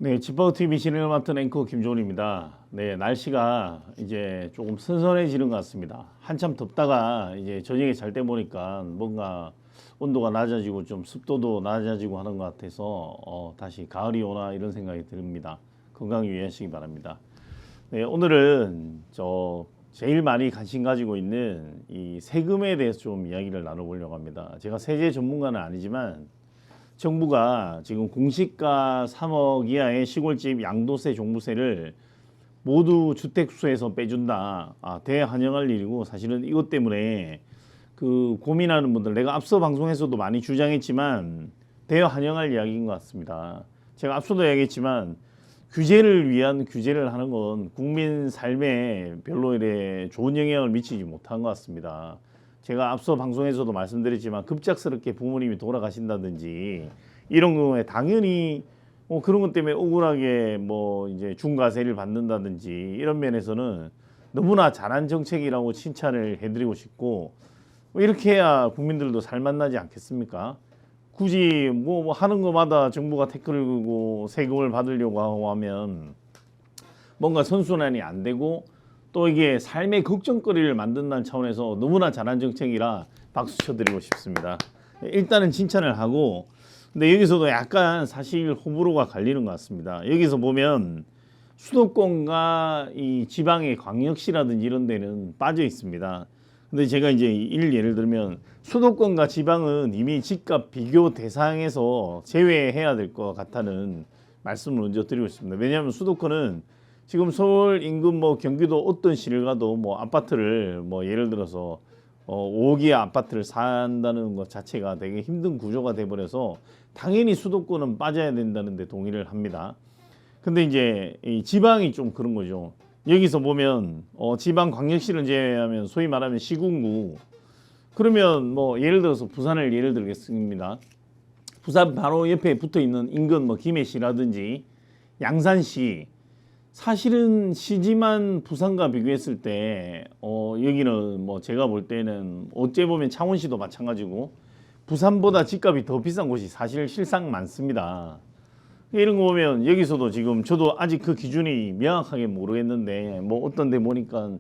네, 집바우 TV 진행을 맡은 앵커 김종훈입니다. 네, 날씨가 이제 조금 선선해지는 것 같습니다. 한참 덥다가 이제 저녁에 잘 때 보니까 뭔가 온도가 낮아지고 좀 습도도 낮아지고 하는 것 같아서 다시 가을이 오나 이런 생각이 듭니다. 건강 유의하시기 바랍니다. 네, 오늘은 제일 많이 관심 가지고 있는 이 세금에 대해서 좀 이야기를 나눠보려고 합니다. 제가 세제 전문가는 아니지만 정부가 지금 공시가 3억 이하의 시골집 양도세, 종부세를 모두 주택수에서 빼준다. 대환영할 일이고 사실은 이것 때문에 그 고민하는 분들, 내가 앞서 방송에서도 많이 주장했지만 대환영할 이야기인 것 같습니다. 제가 앞서도 이야기했지만 규제를 위한 규제를 하는 건 국민 삶에 별로 이래 좋은 영향을 미치지 못한 것 같습니다. 제가 앞서 방송에서도 말씀드렸지만 급작스럽게 부모님이 돌아가신다든지 이런 경우에 당연히 그런 것 때문에 억울하게 이제 중과세를 받는다든지 이런 면에서는 너무나 잘한 정책이라고 칭찬을 해드리고 싶고 이렇게 해야 국민들도 살맛나지 않겠습니까? 굳이 하는 것마다 정부가 태클을 걸고 세금을 받으려고 하면 뭔가 선순환이 안 되고 또 이게 삶의 걱정거리를 만든다는 차원에서 너무나 잘한 정책이라 박수 쳐드리고 싶습니다. 일단은 칭찬을 하고 근데 여기서도 약간 사실 호불호가 갈리는 것 같습니다. 여기서 보면 수도권과 이 지방의 광역시라든지 이런 데는 빠져 있습니다. 근데 제가 이제 예를 들면 수도권과 지방은 이미 집값 비교 대상에서 제외해야 될 것 같다는 말씀을 먼저 드리고 싶습니다. 왜냐하면 수도권은 지금 서울 인근 경기도 어떤 시를 가도 아파트를 예를 들어서 5억의 아파트를 산다는 것 자체가 되게 힘든 구조가 돼버려서 당연히 수도권은 빠져야 된다는 데 동의를 합니다. 근데 이제 이 지방이 좀 그런 거죠. 여기서 보면 지방 광역시를 제외하면 소위 말하면 시군구 그러면 예를 들어서 부산을 예를 들겠습니다. 부산 바로 옆에 붙어 있는 인근 김해시라든지 양산시 사실은 시지만 부산과 비교했을 때 여기는 제가 볼 때는 어째 보면 창원시도 마찬가지고 부산보다 집값이 더 비싼 곳이 사실 실상 많습니다. 이런 거 보면 여기서도 지금 저도 아직 그 기준이 명확하게 모르겠는데 어떤 데 보니까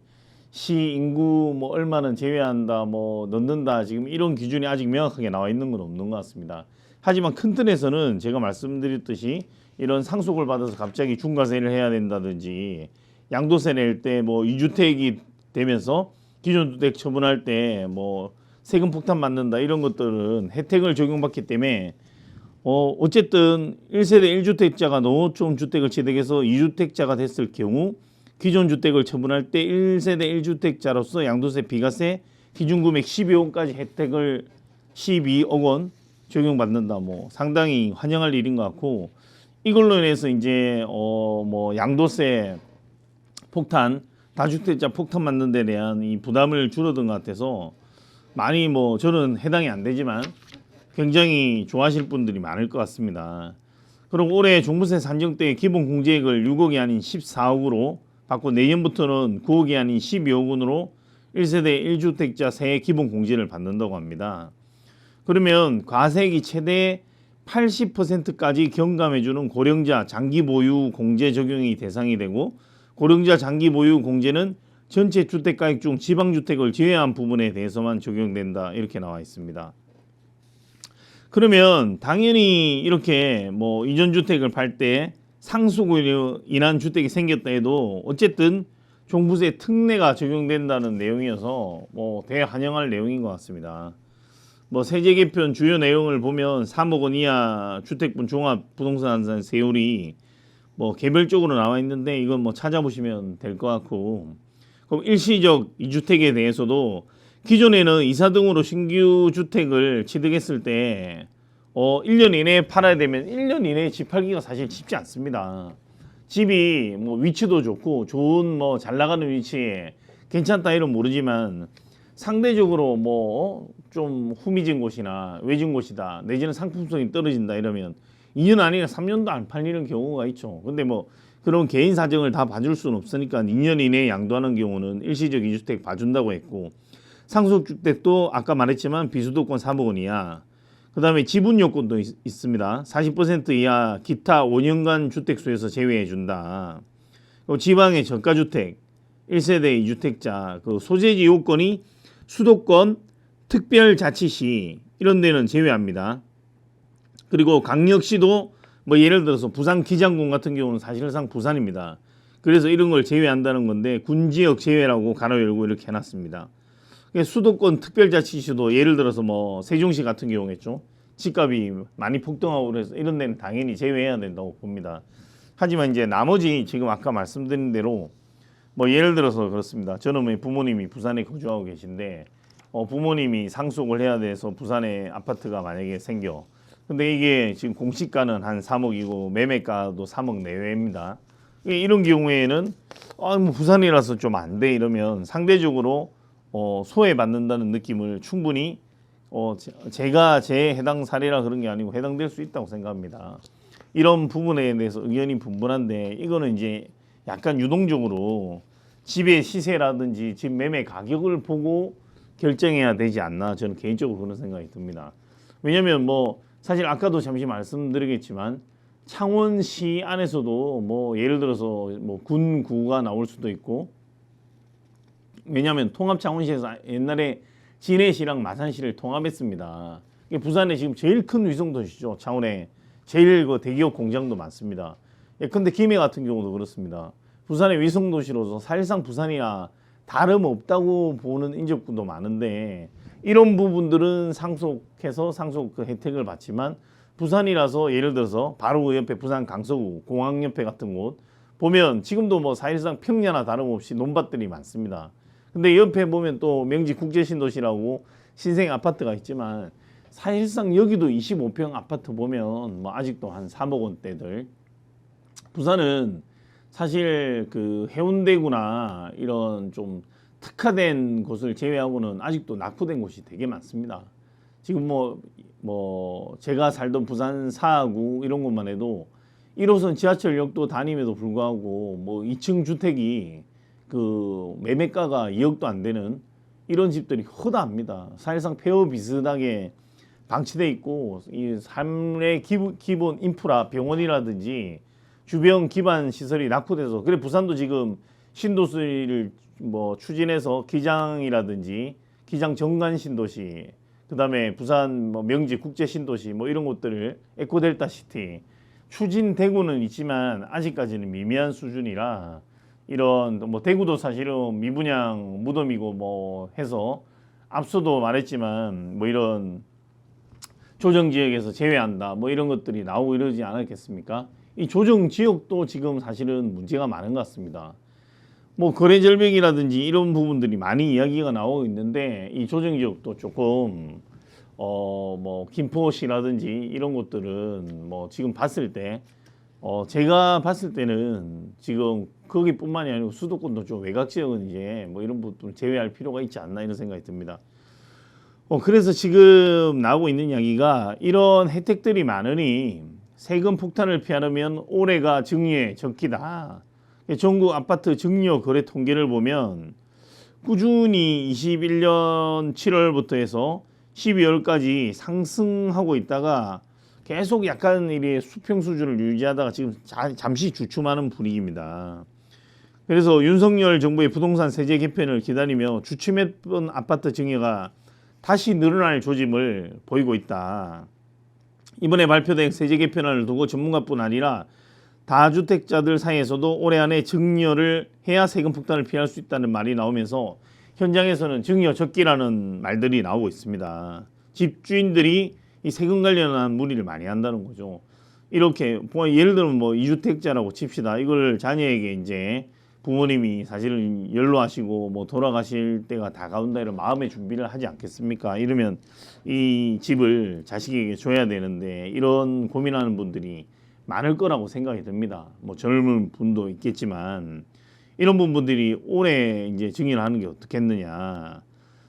시 인구 얼마는 제외한다 넣는다 지금 이런 기준이 아직 명확하게 나와 있는 건 없는 것 같습니다. 하지만 큰 틀에서는 제가 말씀드렸듯이 이런 상속을 받아서 갑자기 중과세를 해야 된다든지 양도세 낼 때 2주택이 되면서 기존 주택 처분할 때 세금 폭탄 맞는다 이런 것들은 혜택을 적용받기 때문에 어쨌든 1세대 1주택자가 농어촌 주택을 취득해서 2주택자가 됐을 경우 기존 주택을 처분할 때 1세대 1주택자로서 양도세 비과세 기준금액 12억까지 혜택을 12억 원 적용받는다. 상당히 환영할 일인 것 같고 이걸로 인해서 이제 양도세 폭탄 다주택자 폭탄 맞는 데 대한 이 부담을 줄어든 것 같아서 많이 저는 해당이 안 되지만 굉장히 좋아하실 분들이 많을 것 같습니다. 그럼 올해 종부세 산정 때 기본 공제액을 6억이 아닌 14억으로 받고 내년부터는 9억이 아닌 12억 원으로 1세대 1주택자 세액 기본 공제를 받는다고 합니다. 그러면 과세액이 최대 80%까지 경감해주는 고령자 장기 보유 공제 적용이 대상이 되고 고령자 장기 보유 공제는 전체 주택가액 중 지방주택을 제외한 부분에 대해서만 적용된다 이렇게 나와 있습니다. 그러면 당연히 이렇게 이전 주택을 팔 때 상속으로 인한 주택이 생겼다 해도 어쨌든 종부세 특례가 적용된다는 내용이어서 대환영할 내용인 것 같습니다. 세제 개편 주요 내용을 보면 3억 원 이하 주택분 종합 부동산 세율이 개별적으로 나와 있는데 이건 찾아보시면 될 것 같고 그럼 일시적 2주택에 대해서도 기존에는 이사 등으로 신규 주택을 취득했을 때 1년 이내에 팔아야 되면 1년 이내에 집 팔기가 사실 쉽지 않습니다. 집이 위치도 좋고 좋은 잘 나가는 위치에 괜찮다 이런 모르지만 상대적으로 좀 후미진 곳이나 외진 곳이다 내지는 상품성이 떨어진다 이러면 2년 아니라 3년도 안 팔리는 경우가 있죠. 근데 그런 개인 사정을 다 봐줄 수는 없으니까 2년 이내에 양도하는 경우는 일시적 2주택 봐준다고 했고 상속주택도 아까 말했지만 비수도권 3억 원이야. 그다음에 지분 요건도 있습니다. 40% 이하 기타 5년간 주택수에서 제외해 준다. 지방의 저가주택, 1세대 2주택자 그 소재지 요건이 수도권, 특별자치시 이런 데는 제외합니다. 그리고 강력시도 뭐 예를 들어서 부산 기장군 같은 경우는 사실상 부산입니다. 그래서 이런 걸 제외한다는 건데 군지역 제외라고 가로 열고 이렇게 해놨습니다. 수도권 특별자치시도 예를 들어서 뭐 세종시 같은 경우겠죠. 집값이 많이 폭등하고 그래서 이런 데는 당연히 제외해야 된다고 봅니다. 하지만 이제 나머지 지금 아까 말씀드린 대로 뭐 예를 들어서 그렇습니다. 저는 부모님이 부산에 거주하고 계신데 부모님이 상속을 해야 돼서 부산에 아파트가 만약에 생겨. 근데 이게 지금 공시가는 한 3억이고 매매가도 3억 내외입니다. 이런 경우에는 뭐 부산이라서 좀 안 돼 이러면 상대적으로 소외받는다는 느낌을 충분히 제가 제 해당 사례라 그런 게 아니고 해당될 수 있다고 생각합니다. 이런 부분에 대해서 의견이 분분한데 이거는 이제 약간 유동적으로 집의 시세라든지 집 매매 가격을 보고 결정해야 되지 않나 저는 개인적으로 그런 생각이 듭니다. 왜냐하면 뭐 사실 아까도 잠시 말씀드리겠지만 창원시 안에서도 뭐 예를 들어서 뭐 군구가 나올 수도 있고 왜냐하면 통합 창원시에서 옛날에 진해시랑 마산시를 통합했습니다. 이게 부산에 지금 제일 큰 위성 도시죠. 창원에 제일 그 대기업 공장도 많습니다. 근데 김해 같은 경우도 그렇습니다. 부산의 위성 도시로서 사실상 부산이나 다름없다고 보는 인접군도 많은데 이런 부분들은 상속해서 상속 그 혜택을 받지만 부산이라서 예를 들어서 바로 그 옆에 부산 강서구 공항 옆에 같은 곳 보면 지금도 뭐 사실상 평야나 다름없이 논밭들이 많습니다. 근데 옆에 보면 또 명지 국제신도시라고 신생 아파트가 있지만 사실상 여기도 25평 아파트 보면 뭐 아직도 한 3억 원대들. 부산은 사실 그 해운대구나 이런 좀 특화된 곳을 제외하고는 아직도 낙후된 곳이 되게 많습니다. 지금 뭐 제가 살던 부산 사하구 이런 곳만 해도 1호선 지하철역도 다님에도 불구하고 뭐 2층 주택이 그 매매가가 2억도 안 되는 이런 집들이 허다합니다. 사실상 폐허 비슷하게 방치돼 있고 이 삶의 기본 인프라 병원이라든지 주변 기반 시설이 낙후돼서 그래 부산도 지금 신도시를 뭐 추진해서 기장이라든지 기장 정관 신도시 그다음에 부산 뭐 명지 국제 신도시 뭐 이런 곳들을 에코델타 시티 추진되고는 있지만 아직까지는 미미한 수준이라 이런 뭐 대구도 사실은 미분양 무덤이고 뭐 해서 앞서도 말했지만 뭐 이런 조정 지역에서 제외한다 뭐 이런 것들이 나오고 이러지 않았겠습니까? 이 조정 지역도 지금 사실은 문제가 많은 것 같습니다. 뭐 거래 절벽이라든지 이런 부분들이 많이 이야기가 나오고 있는데 이 조정 지역도 조금 뭐 김포시라든지 이런 곳들은 뭐 지금 봤을 때 제가 봤을 때는 지금 거기뿐만이 아니고 수도권도 좀 외곽 지역은 이제 뭐 이런 부분을 제외할 필요가 있지 않나 이런 생각이 듭니다. 그래서 지금 나오고 있는 이야기가 이런 혜택들이 많으니 세금 폭탄을 피하려면 올해가 증여의 적기다. 전국 아파트 증여 거래 통계를 보면 꾸준히 21년 7월부터 해서 12월까지 상승하고 있다가 계속 약간 이래 수평 수준을 유지하다가 지금 잠시 주춤하는 분위기입니다. 그래서 윤석열 정부의 부동산 세제 개편을 기다리며 주춤했던 아파트 증여가 다시 늘어날 조짐을 보이고 있다. 이번에 발표된 세제 개편을 두고 전문가뿐 아니라 다주택자들 사이에서도 올해 안에 증여를 해야 세금 폭탄을 피할 수 있다는 말이 나오면서 현장에서는 증여 적기라는 말들이 나오고 있습니다. 집주인들이 이 세금 관련한 문의를 많이 한다는 거죠. 이렇게 예를 들면 뭐 2주택자라고 칩시다. 이걸 자녀에게 이제 부모님이 사실은 연로하시고 뭐 돌아가실 때가 다가온다 이런 마음의 준비를 하지 않겠습니까? 이러면 이 집을 자식에게 줘야 되는데 이런 고민하는 분들이 많을 거라고 생각이 듭니다. 뭐 젊은 분도 있겠지만 이런 부분들이 올해 이제 증여를 하는 게 어떻겠느냐.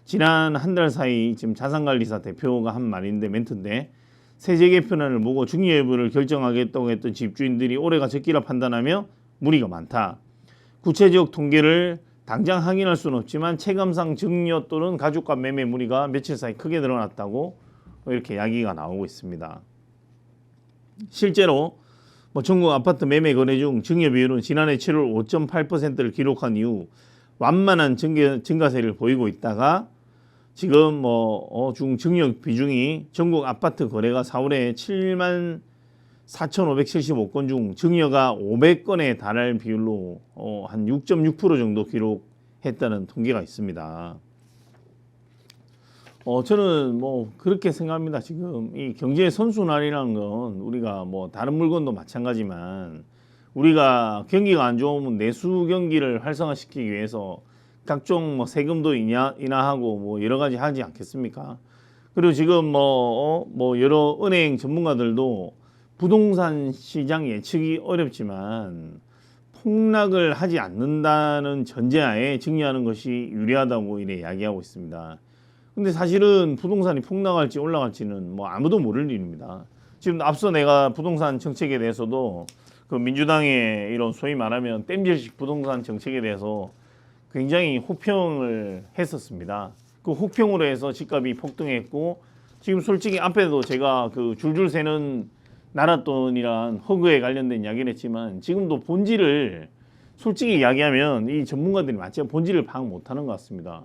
지난 한 달 사이 지금 자산관리사 대표가 한 말인데 멘트인데 세제 개편안을 보고 증여 여부를 결정하겠다고 했던 집주인들이 올해가 적기라 판단하며 문의가 많다. 구체적 통계를 당장 확인할 수는 없지만 체감상 증여 또는 가족과 매매 문의가 며칠 사이 크게 늘어났다고 이렇게 이야기가 나오고 있습니다. 실제로 뭐 전국 아파트 매매 거래 중 증여 비율은 지난해 7월 5.8%를 기록한 이후 완만한 증가세를 보이고 있다가 지금 중 증여 비중이 전국 아파트 거래가 4월에 7만 4,575건 중 증여가 500건에 달할 비율로 한 6.6% 정도 기록했다는 통계가 있습니다. 저는 뭐 그렇게 생각합니다. 지금 이 경제 선순환이라는 건 우리가 뭐 다른 물건도 마찬가지만 우리가 경기가 안 좋으면 내수 경기를 활성화시키기 위해서 각종 뭐 세금도 인하하고 뭐 여러 가지 하지 않겠습니까? 그리고 지금 뭐 여러 은행 전문가들도 부동산 시장 예측이 어렵지만 폭락을 하지 않는다는 전제하에 증여하는 것이 유리하다고 이래 이야기하고 있습니다. 근데 사실은 부동산이 폭락할지 올라갈지는 뭐 아무도 모를 일입니다. 지금 앞서 내가 부동산 정책에 대해서도 그 민주당의 이런 소위 말하면 땜질식 부동산 정책에 대해서 굉장히 호평을 했었습니다. 그 호평으로 해서 집값이 폭등했고 지금 솔직히 앞에도 제가 그 줄줄 새는 나랏돈이란 허그에 관련된 이야기를 했지만 지금도 본질을 솔직히 이야기하면 이 전문가들이 마치 본질을 파악 못하는 것 같습니다.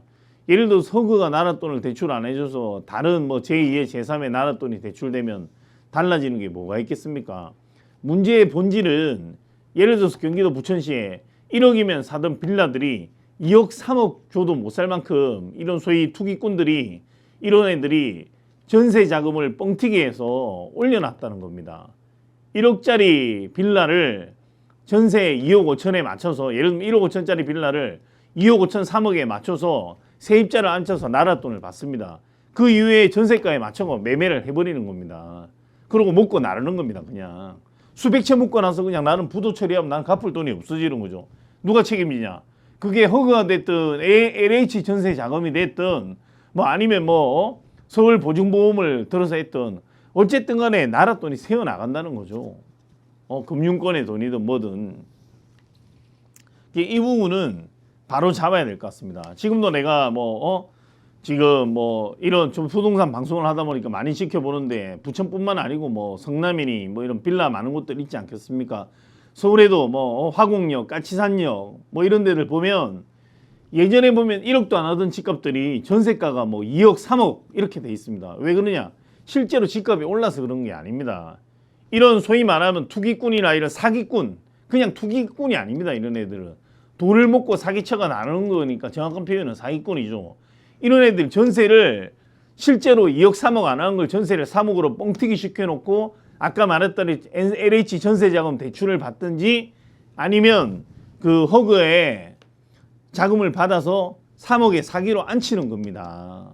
예를 들어서 허그가 나랏돈을 대출 안 해줘서 다른 뭐 제2의 제3의 나랏돈이 대출되면 달라지는 게 뭐가 있겠습니까? 문제의 본질은 예를 들어서 경기도 부천시에 1억이면 사던 빌라들이 2억 3억 줘도 못 살 만큼 이런 소위 투기꾼들이 이런 애들이 전세 자금을 뻥튀기 해서 올려놨다는 겁니다. 1억짜리 빌라를 전세 2억 5천에 맞춰서 예를 들면 1억 5천짜리 빌라를 2억 5천 3억에 맞춰서 세입자를 앉혀서 나랏돈을 받습니다. 그 이후에 전세가에 맞춰서 매매를 해버리는 겁니다. 그러고 먹고 나르는 겁니다. 그냥 수백 채 묶고 나서 그냥 나는 부도 처리하면 나는 갚을 돈이 없어지는 거죠. 누가 책임지냐? 그게 허그가 됐든 LH 전세 자금이 됐든 뭐 아니면 뭐 서울 보증보험을 들어서 했든 어쨌든 간에 나랏돈이 새어나간다는 거죠. 금융권의 돈이든 뭐든. 이 부분은 바로 잡아야 될 것 같습니다. 지금도 내가 지금 뭐 이런 좀 부동산 방송을 하다 보니까 많이 지켜보는데 부천뿐만 아니고 뭐 성남이니 뭐 이런 빌라 많은 곳들 있지 않겠습니까? 서울에도 뭐 화곡역, 까치산역 뭐 이런 데를 보면 예전에 보면 1억도 안 하던 집값들이 전세가가 뭐 2억, 3억 이렇게 돼 있습니다. 왜 그러냐? 실제로 집값이 올라서 그런 게 아닙니다. 이런 소위 말하면 투기꾼이나 이런 사기꾼, 그냥 투기꾼이 아닙니다. 이런 애들은 돈을 먹고 사기쳐가 나누는 거니까 정확한 표현은 사기꾼이죠. 이런 애들 전세를 실제로 2억, 3억 안 하는 걸 전세를 3억으로 뻥튀기 시켜놓고 아까 말했던 LH 전세자금 대출을 받든지 아니면 그 허그에 자금을 받아서 3억에 사기로 앉히는 겁니다.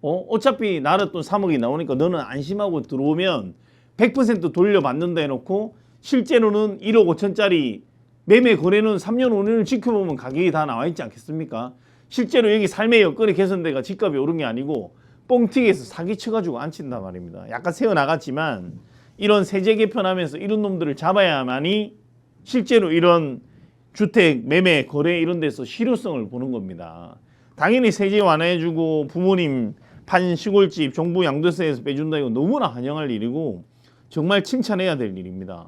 어차피 나랏돈 3억이 나오니까 너는 안심하고 들어오면 100% 돌려받는다 해놓고 실제로는 1억 5천짜리 매매 거래는 3년 5년을 지켜보면 가격이 다 나와 있지 않겠습니까? 실제로 여기 삶의 여건이 개선돼가 집값이 오른 게 아니고 뻥튀기해서 사기쳐가지고 앉힌단 말입니다. 약간 새어나갔지만 이런 세제 개편하면서 이런 놈들을 잡아야만이 실제로 이런 주택 매매 거래 이런 데서 실효성을 보는 겁니다. 당연히 세제 완화해주고 부모님 판 시골집 정부 양도세에서 빼준다 이거 너무나 환영할 일이고 정말 칭찬해야 될 일입니다.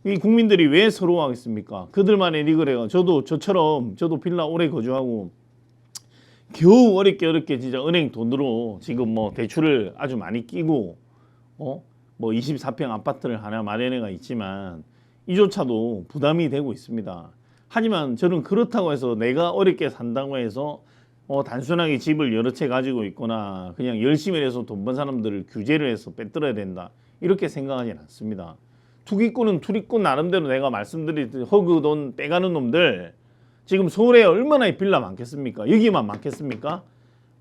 이 국민들이 왜 서러워하겠습니까? 그들만의 리그래요. 저처럼 빌라 오래 거주하고 겨우 어렵게 진짜 은행 돈으로 지금 뭐 대출을 아주 많이 끼고 뭐 24평 아파트를 하나 마련해가 있지만 이조차도 부담이 되고 있습니다. 하지만 저는 그렇다고 해서 내가 어렵게 산다고 해서 단순하게 집을 여러 채 가지고 있거나 그냥 열심히 해서 돈 번 사람들을 규제를 해서 빼들어야 된다 이렇게 생각하지는 않습니다. 투기꾼은 투기꾼 나름대로 내가 말씀드린 허그 돈 빼가는 놈들 지금 서울에 얼마나 빌라 많겠습니까? 여기만 많겠습니까?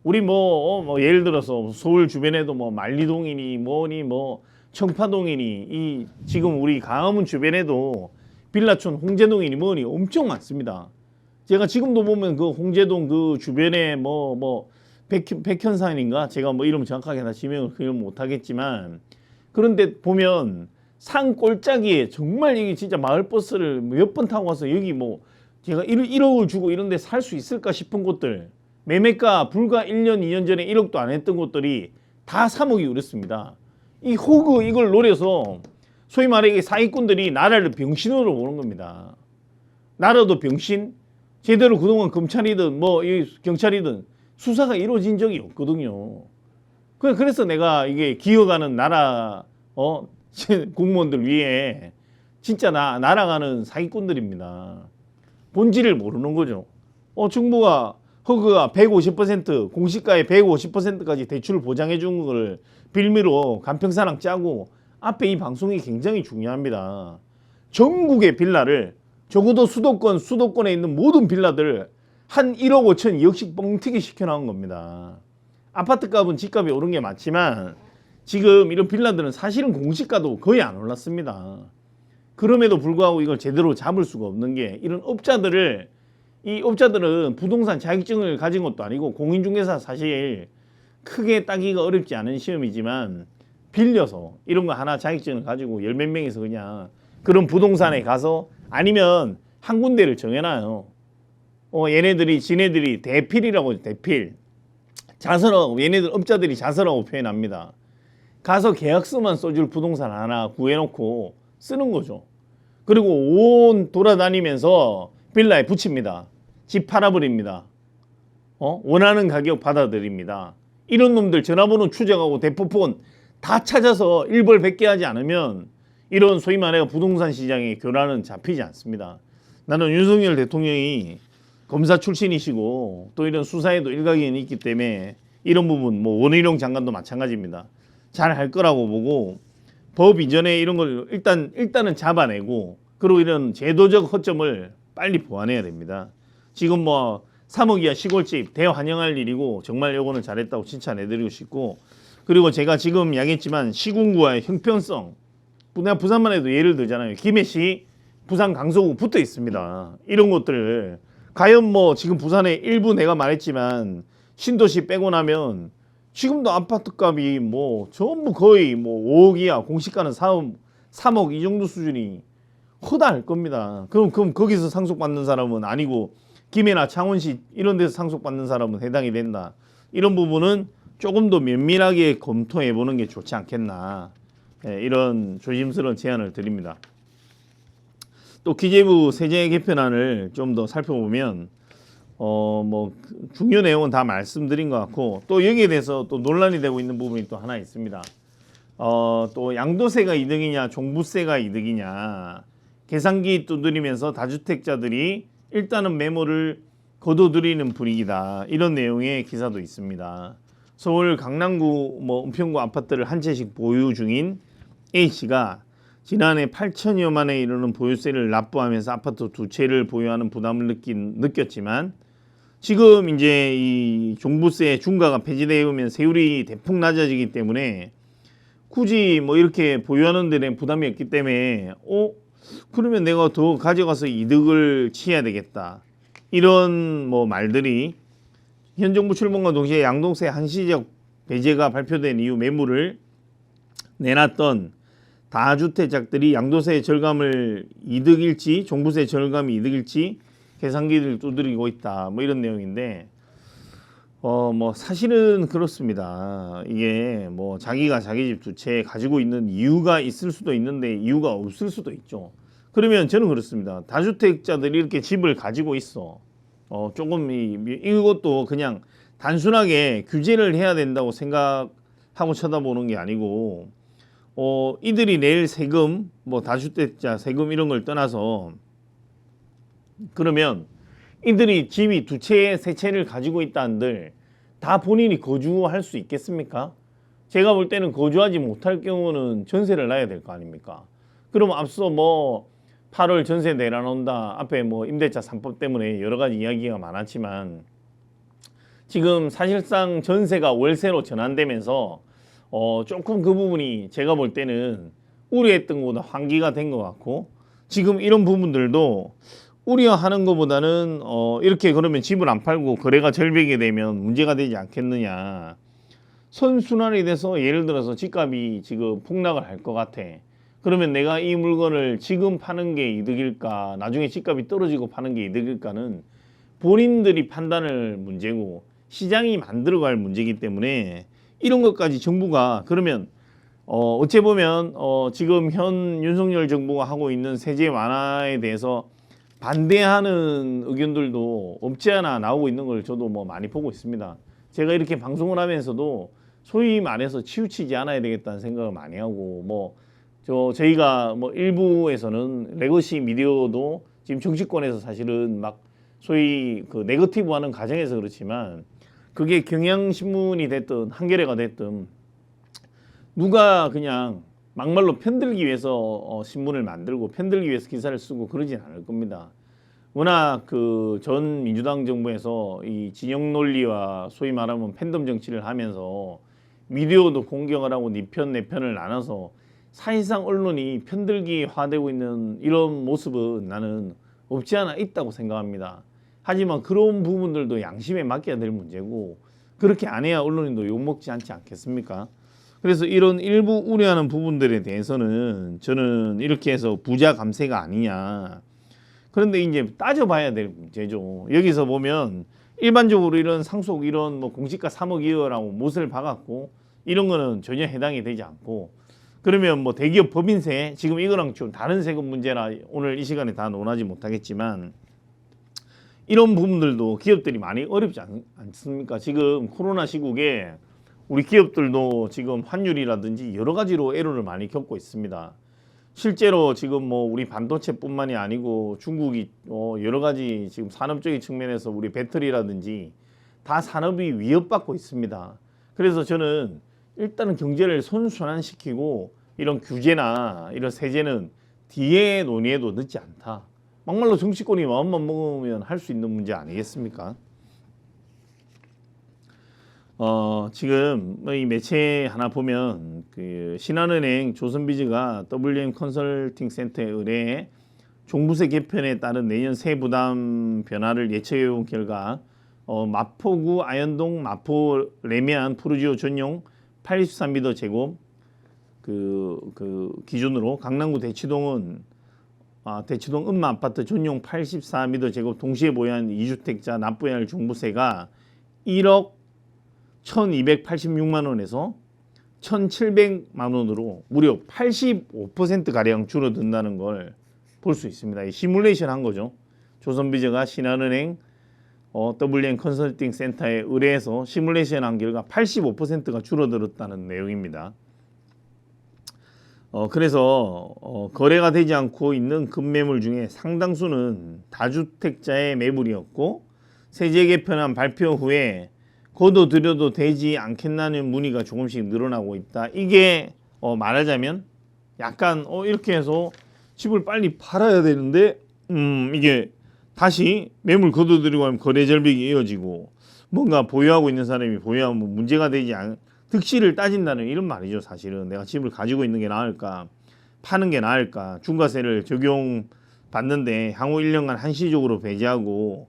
우리 뭐 예를 들어서 서울 주변에도 뭐 만리동이니 뭐니 뭐 청파동이니 이 지금 우리 강화문 주변에도 빌라촌 홍제동이니 뭐니 엄청 많습니다. 제가 지금도 보면 그 홍제동 그 주변에 뭐 백현산인가 제가 뭐 이름 정확하게 다 지명을 기억 못하겠지만 그런데 보면 산 꼴짜기에 정말 이게 진짜 마을버스를 몇 번 타고 와서 여기 뭐 제가 1억을 주고 이런 데 살 수 있을까 싶은 곳들 매매가 불과 1년 2년 전에 1억도 안 했던 곳들이 다 3억이 그랬습니다. 이 호그 이걸 노려서 소위 말해 사기꾼들이 나라를 병신으로 보는 겁니다. 나라도 병신? 제대로 그동안 검찰이든 뭐 이 경찰이든 수사가 이루어진 적이 없거든요. 그래서 내가 이게 기어가는 나라 공무원들 위에 진짜 날아가는 사기꾼들입니다. 본질을 모르는 거죠. 정부가 허그가 150% 공시가의 150%까지 대출을 보장해 준 걸 빌미로 간평사랑 짜고 앞에 이 방송이 굉장히 중요합니다. 전국의 빌라를 적어도 수도권에 있는 모든 빌라들 한 1억 5천 2억씩 뻥튀기 시켜나온 겁니다. 아파트 값은 집값이 오른 게 맞지만 지금 이런 빌라들은 사실은 공시가도 거의 안 올랐습니다. 그럼에도 불구하고 이걸 제대로 잡을 수가 없는 게 이런 업자들을 이 업자들은 부동산 자격증을 가진 것도 아니고 공인중개사 사실 크게 따기가 어렵지 않은 시험이지만 빌려서 이런 거 하나 자격증을 가지고 열 몇 명이서 그냥 그런 부동산에 가서 아니면 한 군데를 정해놔요. 지네들이 대필이라고 하죠. 대필. 자설하고 얘네들 업자들이 자설하고 표현합니다. 가서 계약서만 써줄 부동산 하나 구해놓고 쓰는 거죠. 그리고 온 돌아다니면서 빌라에 붙입니다. 집 팔아버립니다. 원하는 가격 받아들입니다. 이런 놈들 전화번호 추적하고 대포폰 다 찾아서 일벌백계 하지 않으면 이런 소위 말해 부동산 시장의 교란은 잡히지 않습니다. 나는 윤석열 대통령이 검사 출신이시고 또 이런 수사에도 일가견이 있기 때문에 이런 부분 뭐 원희룡 장관도 마찬가지입니다. 잘 할 거라고 보고 법 이전에 이런 걸 일단은 잡아내고 그리고 이런 제도적 허점을 빨리 보완해야 됩니다. 지금 뭐 3억 이하 시골집 대환영할 일이고 정말 요거는 잘했다고 칭찬해드리고 싶고 그리고 제가 지금 이야기했지만 시군구와의 형평성 내가 부산만 해도 예를 들잖아요. 김해시 부산 강서구 붙어 있습니다. 이런 것들을 과연 뭐 지금 부산에 일부 내가 말했지만 신도시 빼고 나면 지금도 아파트 값이 뭐 전부 거의 뭐 5억 이하 공시가는 3억 이 정도 수준이 허다할 겁니다. 그럼 거기서 상속받는 사람은 아니고 김해나 창원시 이런 데서 상속받는 사람은 해당이 된다. 이런 부분은 조금 더 면밀하게 검토해 보는 게 좋지 않겠나. 이런 조심스러운 제안을 드립니다. 또 기재부 세제 개편안을 좀 더 살펴보면 뭐 중요 내용은 다 말씀드린 것 같고 또 여기에 대해서 또 논란이 되고 있는 부분이 또 하나 있습니다. 또 양도세가 이득이냐 종부세가 이득이냐 계산기 두드리면서 다주택자들이 일단은 매물을 거둬들이는 분위기다. 이런 내용의 기사도 있습니다. 서울 강남구 은평구 아파트를 한 채씩 보유 중인 A씨가 지난해 8천여만 원에 이르는 보유세를 납부하면서 아파트 두 채를 보유하는 부담을 느꼈지만 지금 이제 이 종부세 중과가 폐지되면 세율이 대폭 낮아지기 때문에 굳이 뭐 이렇게 보유하는 데는 부담이 없기 때문에 그러면 내가 더 가져가서 이득을 취해야 되겠다. 이런 뭐 말들이 현 정부 출범과 동시에 양도세 한시적 배제가 발표된 이후 매물을 내놨던 다주택자들이 양도세 절감을 이득일지 종부세 절감이 이득일지 계산기를 두드리고 있다. 뭐 이런 내용인데 뭐 사실은 그렇습니다. 이게 뭐 자기가 자기 집 두 채 가지고 있는 이유가 있을 수도 있는데 이유가 없을 수도 있죠. 그러면 저는 그렇습니다. 다주택자들이 이렇게 집을 가지고 있어. 조금 이것도 그냥 단순하게 규제를 해야 된다고 생각하고 쳐다보는 게 아니고 이들이 낼 세금, 뭐 다주택자 세금 이런 걸 떠나서 그러면 이들이 집이 두 채, 세 채를 가지고 있다 한들 다 본인이 거주할 수 있겠습니까? 제가 볼 때는 거주하지 못할 경우는 전세를 놔야 될 거 아닙니까? 그럼 앞서 뭐 8월 전세 내려놓는다 앞에 뭐 임대차 3법 때문에 여러 가지 이야기가 많았지만 지금 사실상 전세가 월세로 전환되면서 조금 그 부분이 제가 볼 때는 우려했던 것보다 환기가 된 것 같고 지금 이런 부분들도 우려하는 것보다는 이렇게 그러면 집을 안 팔고 거래가 절벽이 되면 문제가 되지 않겠느냐. 선순환이 돼서 예를 들어서 집값이 지금 폭락을 할 것 같아. 그러면 내가 이 물건을 지금 파는 게 이득일까 나중에 집값이 떨어지고 파는 게 이득일까는 본인들이 판단할 문제고 시장이 만들어갈 문제이기 때문에 이런 것까지 정부가 그러면 어찌 보면 지금 현 윤석열 정부가 하고 있는 세제 완화에 대해서 반대하는 의견들도 없지 않아 나오고 있는 걸 저도 뭐 많이 보고 있습니다. 제가 이렇게 방송을 하면서도 소위 말해서 치우치지 않아야 되겠다는 생각을 많이 하고 저희가 뭐 일부에서는 레거시 미디어도 지금 정치권에서 사실은 막 소위 그 네거티브하는 과정에서 그렇지만 그게 경향신문이 됐든 한겨레가 됐든 누가 그냥 막말로 편들기 위해서 신문을 만들고 편들기 위해서 기사를 쓰고 그러진 않을 겁니다. 워낙 그 전 민주당 정부에서 이 진영 논리와 소위 말하면 팬덤 정치를 하면서 미디어도 공격을 하고 네 편 내 편을 나눠서 사실상 언론이 편들기화되고 있는 이런 모습은 나는 없지 않아 있다고 생각합니다. 하지만 그런 부분들도 양심에 맡겨야 될 문제고 그렇게 안 해야 언론인도 욕먹지 않지 않겠습니까? 그래서 이런 일부 우려하는 부분들에 대해서는 저는 이렇게 해서 부자 감세가 아니냐. 그런데 이제 따져봐야 될 문제죠. 여기서 보면 일반적으로 이런 상속 이런 뭐 공시가 3억 2억이라고 못을 박았고 이런 거는 전혀 해당이 되지 않고 그러면 뭐 대기업 법인세 지금 이거랑 좀 다른 세금 문제라 오늘 이 시간에 다 논하지 못하겠지만 이런 부분들도 기업들이 많이 어렵지 않습니까? 지금 코로나 시국에 우리 기업들도 지금 환율이라든지 여러 가지로 애로를 많이 겪고 있습니다. 실제로 지금 뭐 우리 반도체뿐만이 아니고 중국이 여러 가지 지금 산업적인 측면에서 우리 배터리라든지 다 산업이 위협받고 있습니다. 그래서 저는 일단은 경제를 선순환시키고 이런 규제나 이런 세제는 뒤에 논의해도 늦지 않다. 막말로 정치권이 마음만 먹으면 할 수 있는 문제 아니겠습니까? 지금 이 매체 하나 보면 그 신한은행 조선비즈가 WM 컨설팅 센터에 의뢰해 종부세 개편에 따른 내년 세 부담 변화를 예측해 본 결과 마포구 아현동 마포 레미안 푸르지오 전용 83m 제곱 그 기준으로 강남구 대치동은 대치동 음마 아파트 전용 84m 제곱 동시에 보유한 2주택자 납부해야 할 종부세가 1억 1,286만 원에서 1,700만 원으로 무려 85%가량 줄어든다는 걸 볼 수 있습니다. 이 시뮬레이션 한 거죠. 조선비즈가 신한은행 WM 컨설팅 센터에 의뢰해서 시뮬레이션 한 결과 85%가 줄어들었다는 내용입니다. 그래서 거래가 되지 않고 있는 급매물 중에 상당수는 다주택자의 매물이었고 세제 개편안 발표 후에 거둬들여도 되지 않겠나는 문의가 조금씩 늘어나고 있다. 이게 말하자면 약간 이렇게 해서 집을 빨리 팔아야 되는데 이게 다시 매물 거둬들이고 하면 거래 절벽이 이어지고 뭔가 보유하고 있는 사람이 보유하면 문제가 되지 않 득실을 따진다는 이런 말이죠. 사실은 내가 집을 가지고 있는 게 나을까 파는 게 나을까 중과세를 적용받는데 향후 1년간 한시적으로 배제하고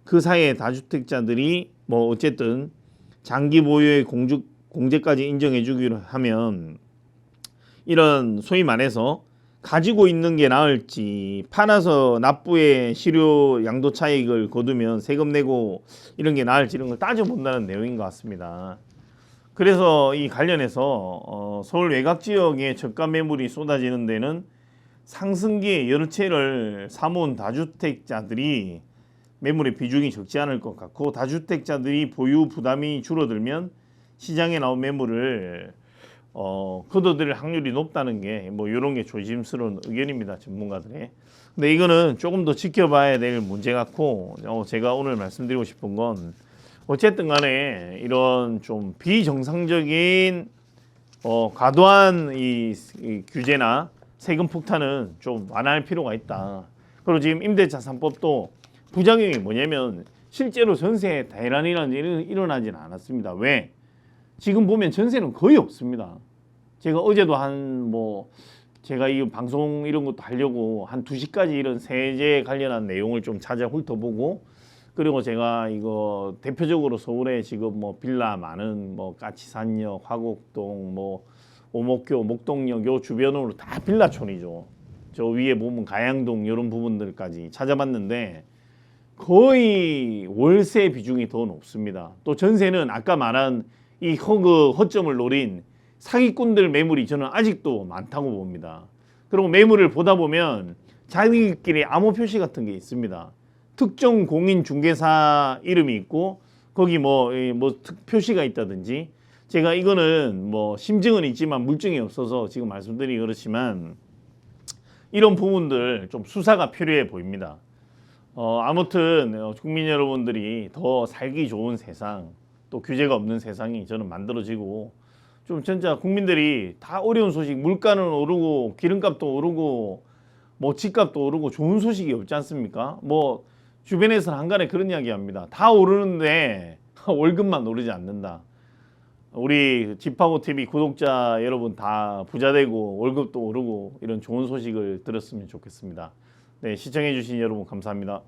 그 사이에 다주택자들이 뭐 어쨌든 장기 보유의 공제까지 인정해 주기로 하면 이런 소위 말해서 가지고 있는 게 나을지 팔아서 납부의 실효 양도 차익을 거두면 세금 내고 이런 게 나을지 이런 걸 따져본다는 내용인 것 같습니다. 그래서 이 관련해서 서울 외곽 지역에 저가 매물이 쏟아지는 데는 상승기에 여러 채를 사모은 다주택자들이 매물의 비중이 적지 않을 것 같고 다주택자들이 보유 부담이 줄어들면 시장에 나온 매물을 거둬들일 확률이 높다는 게 뭐 이런 게 조심스러운 의견입니다. 전문가들의. 근데 이거는 조금 더 지켜봐야 될 문제 같고 제가 오늘 말씀드리고 싶은 건 어쨌든 간에 이런 좀 비정상적인 과도한 이 규제나 세금 폭탄은 좀 완화할 필요가 있다. 그리고 지금 임대차 3법도 부작용이 뭐냐면 실제로 전세 대란이라는 일은 일어나지는 않았습니다. 왜? 지금 보면 전세는 거의 없습니다. 제가 어제도 제가 이 방송 이런 것도 하려고 한 2시까지 이런 세제 관련한 내용을 좀 찾아 훑어보고 그리고 제가 이거 대표적으로 서울에 지금 뭐 빌라 많은 뭐 까치산역, 화곡동, 뭐 오목교, 목동역 요 주변으로 다 빌라촌이죠. 저 위에 보면 가양동 이런 부분들까지 찾아봤는데 거의 월세 비중이 더 높습니다. 또 전세는 아까 말한 이 허점을 노린 사기꾼들 매물이 저는 아직도 많다고 봅니다. 그리고 매물을 보다 보면 자기들끼리 암호 표시 같은 게 있습니다. 특정 공인 중개사 이름이 있고 거기 뭐 표시가 있다든지, 제가 이거는 뭐 심증은 있지만 물증이 없어서 지금 말씀드리기 그렇지만 이런 부분들 좀 수사가 필요해 보입니다. 아무튼 국민 여러분들이 더 살기 좋은 세상, 또 규제가 없는 세상이 저는 만들어지고, 좀 진짜 국민들이 다 어려운 소식, 물가는 오르고 기름값도 오르고 뭐 집값도 오르고 좋은 소식이 없지 않습니까? 뭐 주변에서는 한간에 그런 이야기 합니다. 다 오르는데 월급만 오르지 않는다. 우리 집하고 TV 구독자 여러분 다 부자 되고 월급도 오르고 이런 좋은 소식을 들었으면 좋겠습니다. 네, 시청해 주신 여러분 감사합니다.